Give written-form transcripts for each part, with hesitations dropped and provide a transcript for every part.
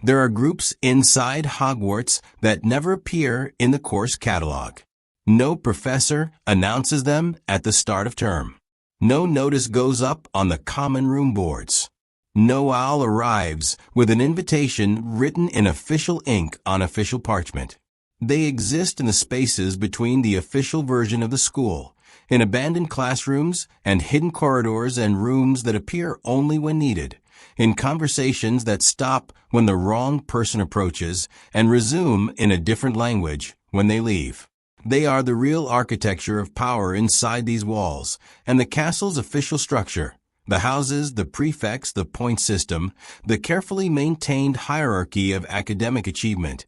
There are groups inside Hogwarts that never appear in the course catalog. No professor announces them at the start of term. No notice goes up on the common room boards. No owl arrives with an invitation written in official ink on official parchment. They exist in the spaces between the official version of the school, in abandoned classrooms and hidden corridors and rooms that appear only when needed, in conversations that stop when the wrong person approaches and resume in a different language when they leave. They are the real architecture of power inside these walls, and the castle's official structure. The houses, the prefects, the point system, the carefully maintained hierarchy of academic achievement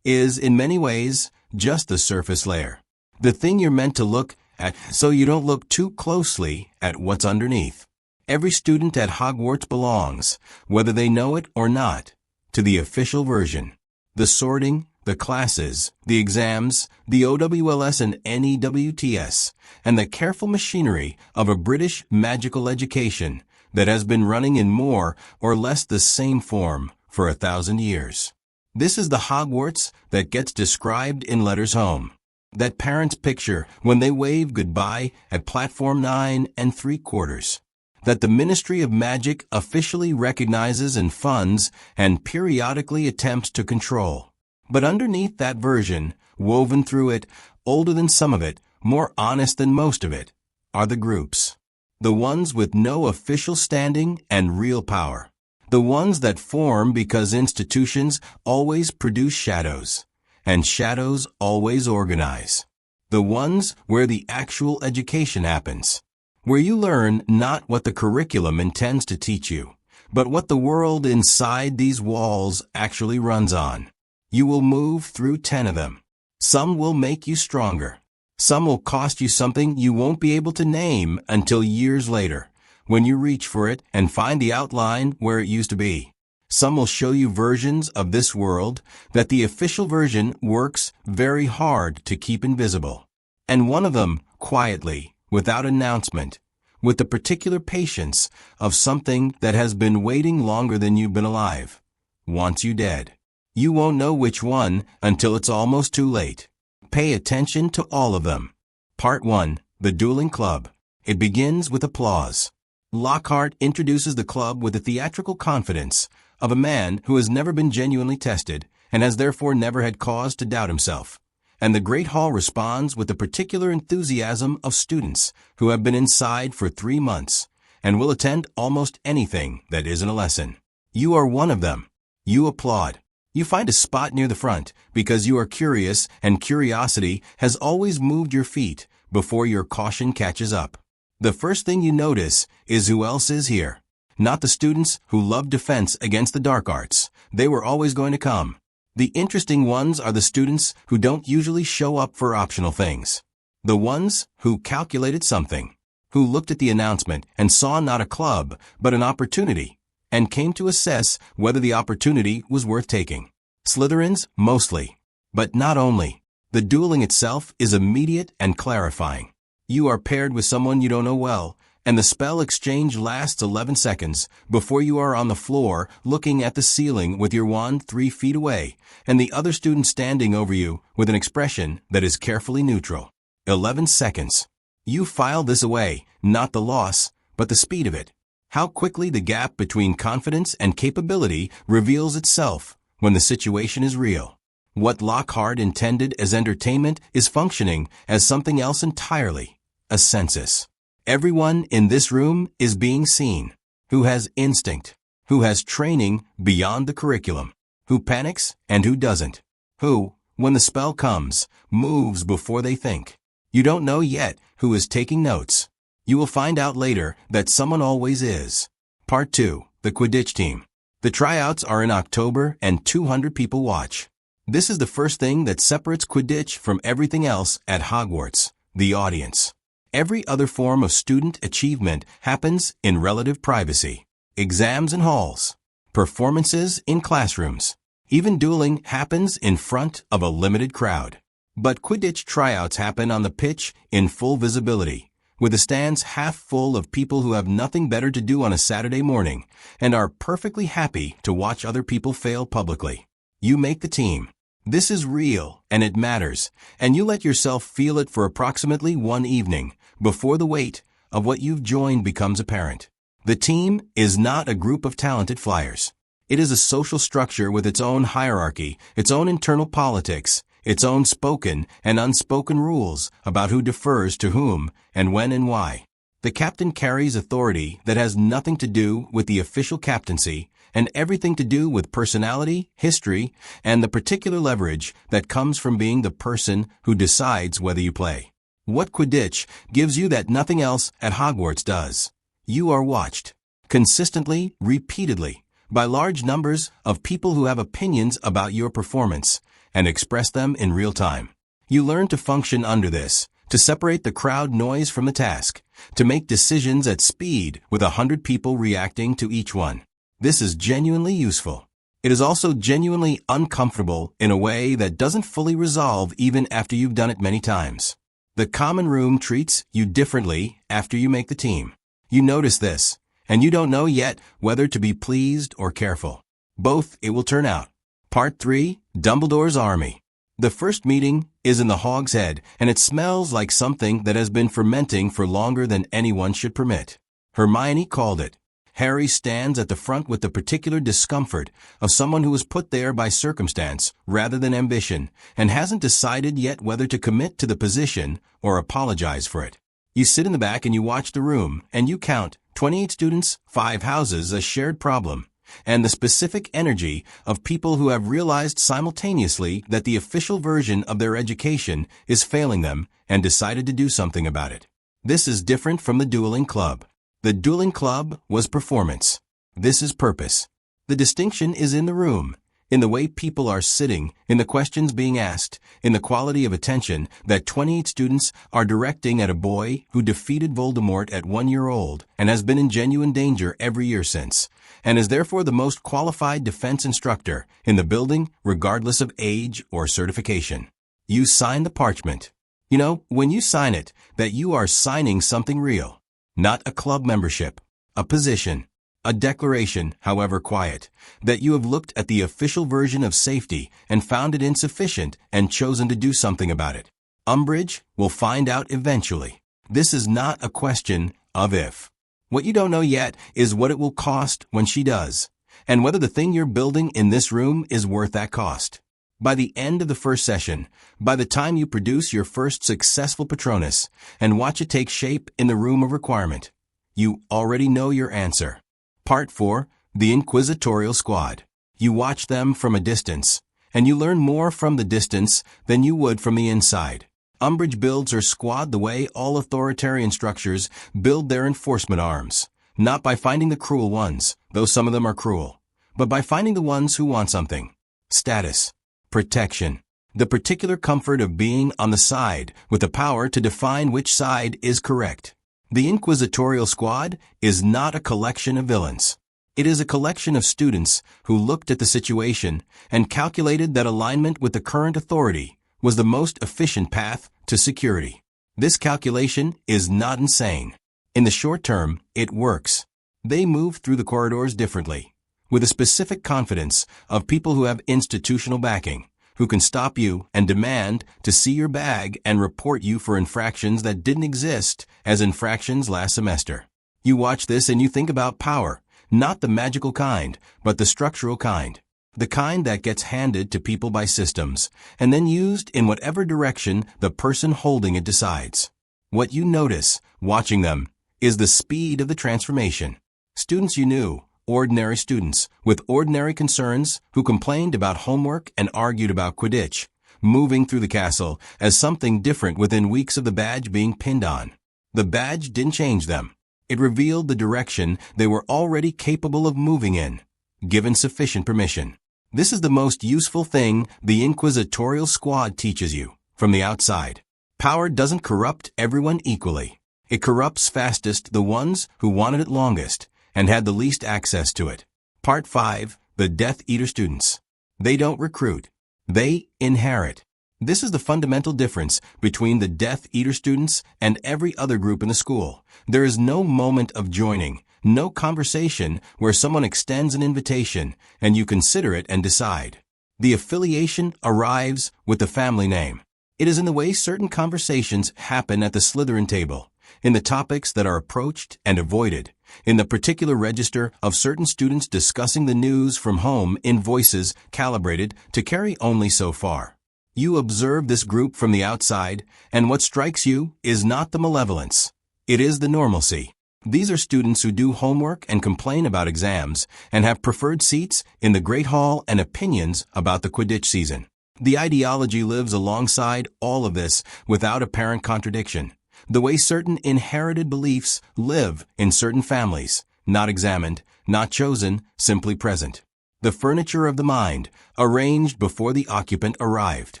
is, in many ways, just the surface layer. The thing you're meant to look at so you don't look too closely at what's underneath. Every student at Hogwarts belongs, whether they know it or not, to the official version. The sorting, the classes, the exams, the OWLS and NEWTS, and the careful machinery of a British magical education that has been running in more or less the same form for 1,000 years. This is the Hogwarts that gets described in letters home, that parents picture when they wave goodbye at platform 9 3/4, that the Ministry of Magic officially recognizes and funds and periodically attempts to control. But underneath that version, woven through it, older than some of it, more honest than most of it, are the groups. The ones with no official standing and real power. The ones that form because institutions always produce shadows, and shadows always organize. The ones where the actual education happens. Where you learn not what the curriculum intends to teach you, but what the world inside these walls actually runs on. You will move through 10 of them. Some will make you stronger. Some will cost you something you won't be able to name until years later, when you reach for it and find the outline where it used to be. Some will show you versions of this world that the official version works very hard to keep invisible. And one of them, quietly, without announcement, with the particular patience of something that has been waiting longer than you've been alive, wants you dead. You won't know which one until it's almost too late. Pay attention to all of them. Part 1. The Dueling Club. It begins with applause. Lockhart introduces the club with the theatrical confidence of a man who has never been genuinely tested and has therefore never had cause to doubt himself. And the Great Hall responds with the particular enthusiasm of students who have been inside for 3 months and will attend almost anything that isn't a lesson. You are one of them. You applaud. You find a spot near the front because you are curious and curiosity has always moved your feet before your caution catches up. The first thing you notice is who else is here. Not the students who love defense against the dark arts. They were always going to come. The interesting ones are the students who don't usually show up for optional things. The ones who calculated something, who looked at the announcement and saw not a club, but an opportunity, and came to assess whether the opportunity was worth taking. Slytherins, mostly. But not only. The dueling itself is immediate and clarifying. You are paired with someone you don't know well, and the spell exchange lasts 11 seconds before you are on the floor looking at the ceiling with your wand 3 feet away, and the other student standing over you with an expression that is carefully neutral. 11 seconds. You file this away, not the loss, but the speed of it. How quickly the gap between confidence and capability reveals itself when the situation is real. What Lockhart intended as entertainment is functioning as something else entirely, a census. Everyone in this room is being seen, who has instinct, who has training beyond the curriculum, who panics and who doesn't, who, when the spell comes, moves before they think. You don't know yet who is taking notes. You will find out later that someone always is. Part 2. The Quidditch Team. The tryouts are in October and 200 people watch. This is the first thing that separates Quidditch from everything else at Hogwarts, the audience. Every other form of student achievement happens in relative privacy. Exams in halls, performances in classrooms. Even dueling happens in front of a limited crowd. But Quidditch tryouts happen on the pitch in full visibility, with the stands half full of people who have nothing better to do on a Saturday morning and are perfectly happy to watch other people fail publicly. You make the team. This is real, and it matters, and you let yourself feel it for approximately one evening before the weight of what you've joined becomes apparent. The team is not a group of talented flyers. It is a social structure with its own hierarchy, its own internal politics, its own spoken and unspoken rules about who defers to whom and when and why. The captain carries authority that has nothing to do with the official captaincy and everything to do with personality, history, and the particular leverage that comes from being the person who decides whether you play. What Quidditch gives you that nothing else at Hogwarts does. You are watched, consistently, repeatedly, by large numbers of people who have opinions about your performance and express them in real time. You learn to function under this, to separate the crowd noise from the task, to make decisions at speed with 100 people reacting to each one. This is genuinely useful. It is also genuinely uncomfortable in a way that doesn't fully resolve even after you've done it many times. The common room treats you differently after you make the team. You notice this, and you don't know yet whether to be pleased or careful. Both it will turn out. Part 3, Dumbledore's Army. The first meeting is in the Hog's Head, and it smells like something that has been fermenting for longer than anyone should permit. Hermione called it. Harry stands at the front with the particular discomfort of someone who was put there by circumstance rather than ambition and hasn't decided yet whether to commit to the position or apologize for it. You sit in the back and you watch the room, and you count 28 students, 5 houses, a shared problem, and the specific energy of people who have realized simultaneously that the official version of their education is failing them and decided to do something about it. This is different from the dueling club. The dueling club was performance. This is purpose. The distinction is in the room, in the way people are sitting, in the questions being asked, in the quality of attention that 28 students are directing at a boy who defeated Voldemort at 1 year old and has been in genuine danger every year since, and is therefore the most qualified defense instructor in the building regardless of age or certification. You sign the parchment. You know, when you sign it, that you are signing something real. Not a club membership, a position, a declaration, however quiet, that you have looked at the official version of safety and found it insufficient and chosen to do something about it. Umbridge will find out eventually. This is not a question of if. What you don't know yet is what it will cost when she does, and whether the thing you're building in this room is worth that cost. By the end of the first session, by the time you produce your first successful Patronus and watch it take shape in the room of requirement, you already know your answer. Part 4, the Inquisitorial Squad. You watch them from a distance, and you learn more from the distance than you would from the inside. Umbridge builds her squad the way all authoritarian structures build their enforcement arms, not by finding the cruel ones, though some of them are cruel, but by finding the ones who want something. Status. Protection. The particular comfort of being on the side with the power to define which side is correct. The Inquisitorial Squad is not a collection of villains. It is a collection of students who looked at the situation and calculated that alignment with the current authority was the most efficient path to security. This calculation is not insane. In the short term, it works. They move through the corridors differently, with a specific confidence of people who have institutional backing, who can stop you and demand to see your bag and report you for infractions that didn't exist as infractions last semester. You watch this and you think about power, not the magical kind, but the structural kind. The kind that gets handed to people by systems, and then used in whatever direction the person holding it decides. What you notice, watching them, is the speed of the transformation. Students you knew, ordinary students, with ordinary concerns who complained about homework and argued about Quidditch, moving through the castle as something different within weeks of the badge being pinned on. The badge didn't change them. It revealed the direction they were already capable of moving in, given sufficient permission. This is the most useful thing the Inquisitorial Squad teaches you from the outside. Power doesn't corrupt everyone equally. It corrupts fastest the ones who wanted it longest and had the least access to it. Part 5, the Death Eater Students. They don't recruit. They inherit. This is the fundamental difference between the Death Eater students and every other group in the school. There is no moment of joining, no conversation where someone extends an invitation and you consider it and decide. The affiliation arrives with the family name. It is in the way certain conversations happen at the Slytherin table, in the topics that are approached and avoided, in the particular register of certain students discussing the news from home in voices calibrated to carry only so far. You observe this group from the outside, and what strikes you is not the malevolence. It is the normalcy. These are students who do homework and complain about exams and have preferred seats in the Great Hall and opinions about the Quidditch season. The ideology lives alongside all of this without apparent contradiction. The way certain inherited beliefs live in certain families, not examined, not chosen, simply present. The furniture of the mind, arranged before the occupant arrived.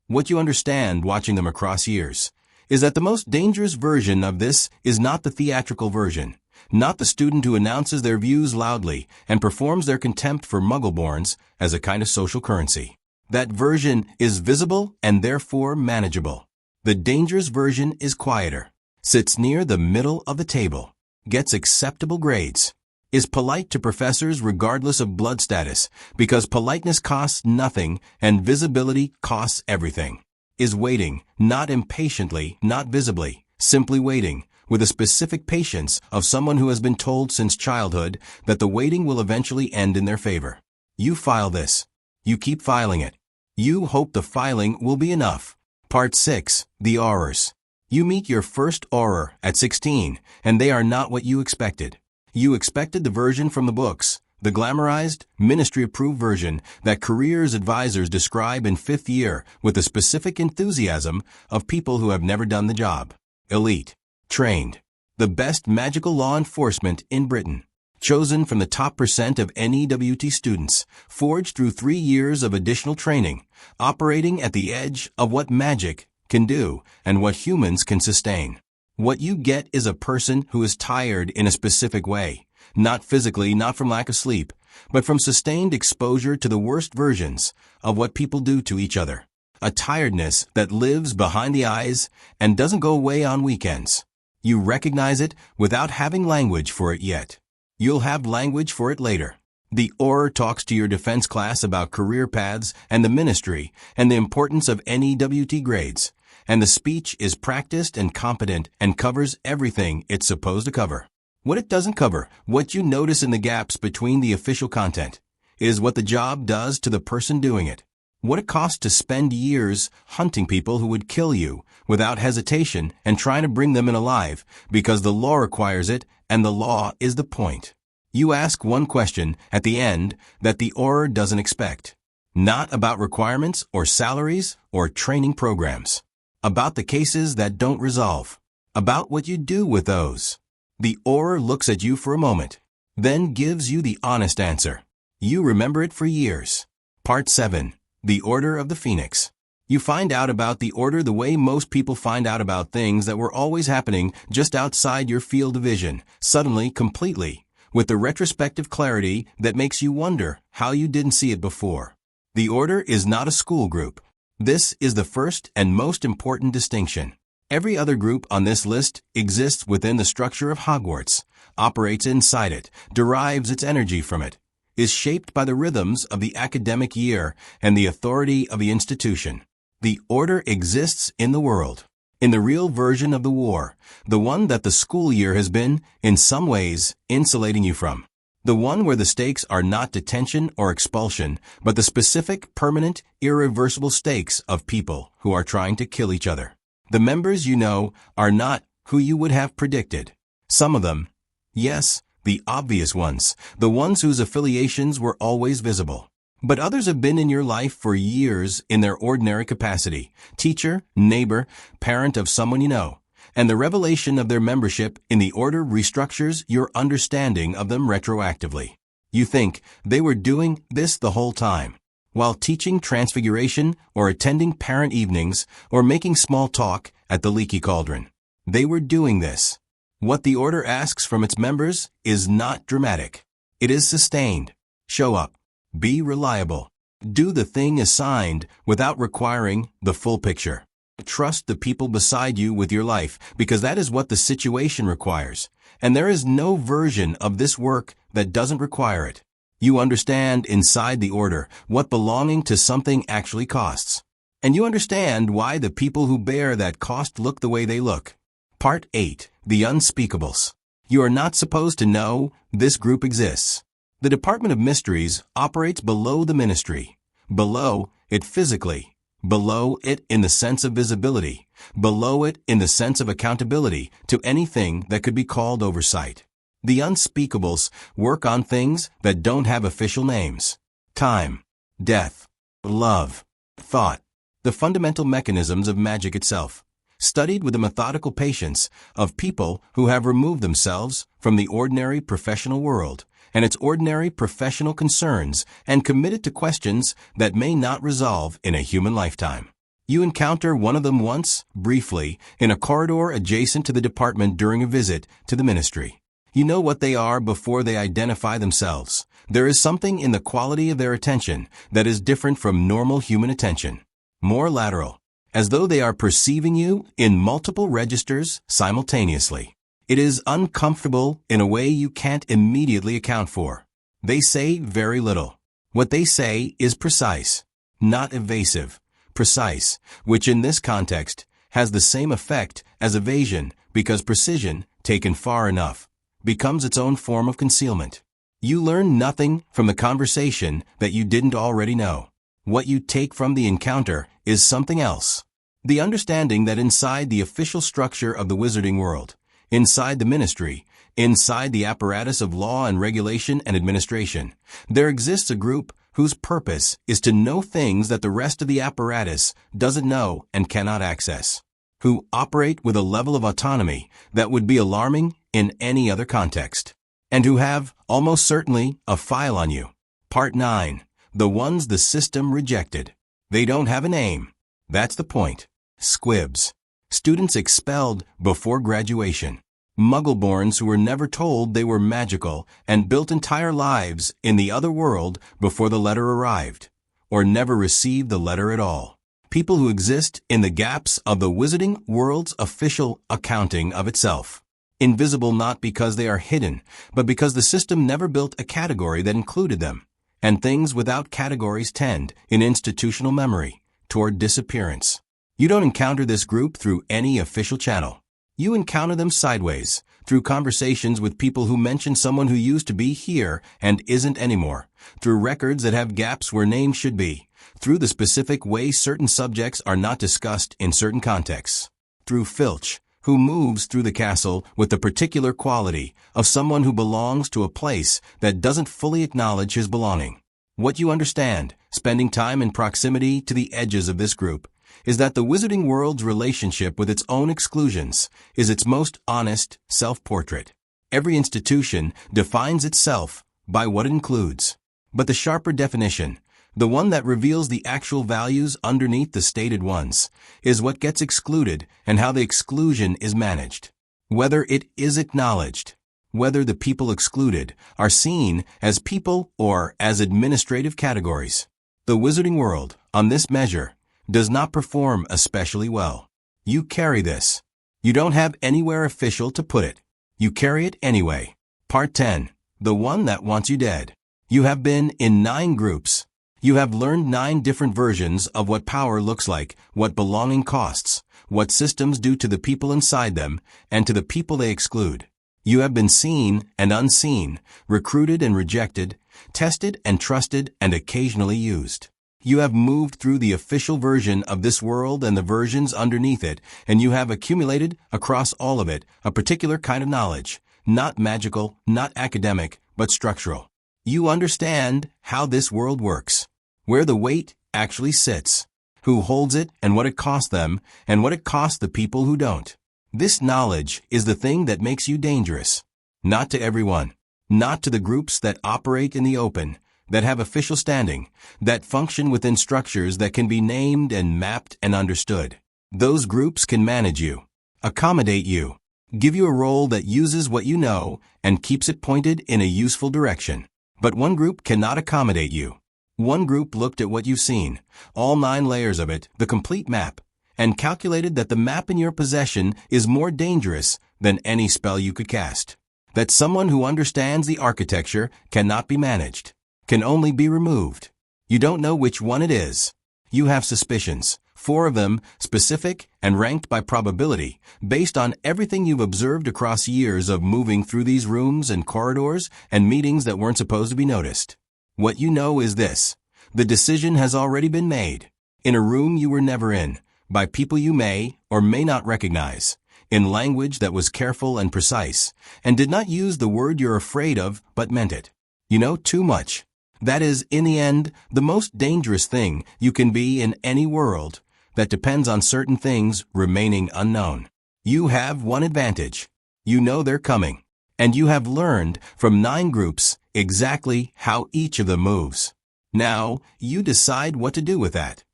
What you understand watching them across years is that the most dangerous version of this is not the theatrical version, not the student who announces their views loudly and performs their contempt for Muggleborns as a kind of social currency. That version is visible and therefore manageable. The dangerous version is quieter, sits near the middle of the table, gets acceptable grades, is polite to professors regardless of blood status because politeness costs nothing and visibility costs everything, is waiting, not impatiently, not visibly, simply waiting, with a specific patience of someone who has been told since childhood that the waiting will eventually end in their favor. You file this. You keep filing it. You hope the filing will be enough. Part 6. The Aurors. You meet your first Auror at 16, and they are not what you expected. You expected the version from the books, the glamorized, ministry-approved version that careers advisors describe in 5th year with the specific enthusiasm of people who have never done the job. Elite. Trained. The best magical law enforcement in Britain. Chosen from the top % of NEWT students, forged through 3 years of additional training, operating at the edge of what magic can do and what humans can sustain. What you get is a person who is tired in a specific way, not physically, not from lack of sleep, but from sustained exposure to the worst versions of what people do to each other. A tiredness that lives behind the eyes and doesn't go away on weekends. You recognize it without having language for it yet. You'll have language for it later. The Auror talks to your defense class about career paths and the ministry and the importance of NEWT grades, and the speech is practiced and competent and covers everything it's supposed to cover. What it doesn't cover, what you notice in the gaps between the official content, is what the job does to the person doing it. What it costs to spend years hunting people who would kill you without hesitation and trying to bring them in alive because the law requires it and the law is the point. You ask one question at the end that the Auror doesn't expect. Not about requirements or salaries or training programs. About the cases that don't resolve. About what you do with those. The Auror looks at you for a moment, then gives you the honest answer. You remember it for years. Part 7. The Order of the Phoenix. You find out about the Order the way most people find out about things that were always happening just outside your field of vision, suddenly, completely, with the retrospective clarity that makes you wonder how you didn't see it before. The Order is not a school group. This is the first and most important distinction. Every other group on this list exists within the structure of Hogwarts, operates inside it, derives its energy from it, is shaped by the rhythms of the academic year and the authority of the institution. The Order exists in the world, in the real version of the war, the one that the school year has been, in some ways, insulating you from. The one where the stakes are not detention or expulsion, but the specific, permanent, irreversible stakes of people who are trying to kill each other. The members you know are not who you would have predicted. Some of them, yes, the obvious ones, the ones whose affiliations were always visible. But others have been in your life for years in their ordinary capacity, teacher, neighbor, parent of someone you know, and the revelation of their membership in the Order restructures your understanding of them retroactively. You think they were doing this the whole time, while teaching Transfiguration or attending parent evenings or making small talk at the Leaky Cauldron. They were doing this. What the Order asks from its members is not dramatic. It is sustained. Show up. Be reliable. Do the thing assigned without requiring the full picture. Trust the people beside you with your life because that is what the situation requires. And there is no version of this work that doesn't require it. You understand inside the order what belonging to something actually costs. And you understand why the people who bear that cost look the way they look. Part 8. The Unspeakables. You are not supposed to know this group exists. The Department of Mysteries operates below the ministry. Below it physically. Below it in the sense of visibility. Below it in the sense of accountability to anything that could be called oversight. The Unspeakables work on things that don't have official names. Time, death, love, thought, the fundamental mechanisms of magic itself, studied with the methodical patience of people who have removed themselves from the ordinary professional world and its ordinary professional concerns and committed to questions that may not resolve in a human lifetime. You encounter one of them once, briefly, in a corridor adjacent to the department during a visit to the ministry. You know what they are before they identify themselves. There is something in the quality of their attention that is different from normal human attention. More lateral, as though they are perceiving you in multiple registers simultaneously. It is uncomfortable in a way you can't immediately account for. They say very little. What they say is precise, not evasive, precise, which in this context has the same effect as evasion because precision, taken far enough, becomes its own form of concealment. You learn nothing from the conversation that you didn't already know. What you take from the encounter is something else. The understanding that inside the official structure of the wizarding world, inside the ministry, inside the apparatus of law and regulation and administration, there exists a group whose purpose is to know things that the rest of the apparatus doesn't know and cannot access, who operate with a level of autonomy that would be alarming in any other context, and who have, almost certainly, a file on you. Part 9. The ones the system rejected. They don't have a name. That's the point. Squibs. Students expelled before graduation. Muggleborns who were never told they were magical and built entire lives in the other world before the letter arrived, or never received the letter at all. People who exist in the gaps of the wizarding world's official accounting of itself. Invisible not because they are hidden, but because the system never built a category that included them. And things without categories tend, in institutional memory, toward disappearance. You don't encounter this group through any official channel. You encounter them sideways, through conversations with people who mention someone who used to be here and isn't anymore, through records that have gaps where names should be, through the specific way certain subjects are not discussed in certain contexts, through Filch, who moves through the castle with the particular quality of someone who belongs to a place that doesn't fully acknowledge his belonging. What you understand, spending time in proximity to the edges of this group, is that the wizarding world's relationship with its own exclusions is its most honest self-portrait. Every institution defines itself by what it includes. But the sharper definition, the one that reveals the actual values underneath the stated ones, is what gets excluded and how the exclusion is managed. Whether it is acknowledged, whether the people excluded are seen as people or as administrative categories. The wizarding world, on this measure, does not perform especially well. You carry this. You don't have anywhere official to put it. You carry it anyway. Part 10. The one that wants you dead. You have been in 9 groups. You have learned 9 different versions of what power looks like, what belonging costs, what systems do to the people inside them, and to the people they exclude. You have been seen and unseen, recruited and rejected, tested and trusted and occasionally used. You have moved through the official version of this world and the versions underneath it, and you have accumulated, across all of it, a particular kind of knowledge, not magical, not academic, but structural. You understand how this world works, where the weight actually sits, who holds it and what it costs them, and what it costs the people who don't. This knowledge is the thing that makes you dangerous. Not to everyone, not to the groups that operate in the open, that have official standing, that function within structures that can be named and mapped and understood. Those groups can manage you, accommodate you, give you a role that uses what you know and keeps it pointed in a useful direction. But one group cannot accommodate you. One group looked at what you've seen, all 9 layers of it, the complete map, and calculated that the map in your possession is more dangerous than any spell you could cast. That someone who understands the architecture cannot be managed, can only be removed. You don't know which one it is. You have suspicions, 4 of them, specific and ranked by probability, based on everything you've observed across years of moving through these rooms and corridors and meetings that weren't supposed to be noticed. What you know is this: the decision has already been made, in a room you were never in, by people you may or may not recognize, in language that was careful and precise, and did not use the word you're afraid of but meant it. You know too much. That is, in the end, the most dangerous thing you can be in any world that depends on certain things remaining unknown. You have one advantage. You know they're coming, and you have learned from 9 groups exactly how each of them moves. Now, you decide what to do with that.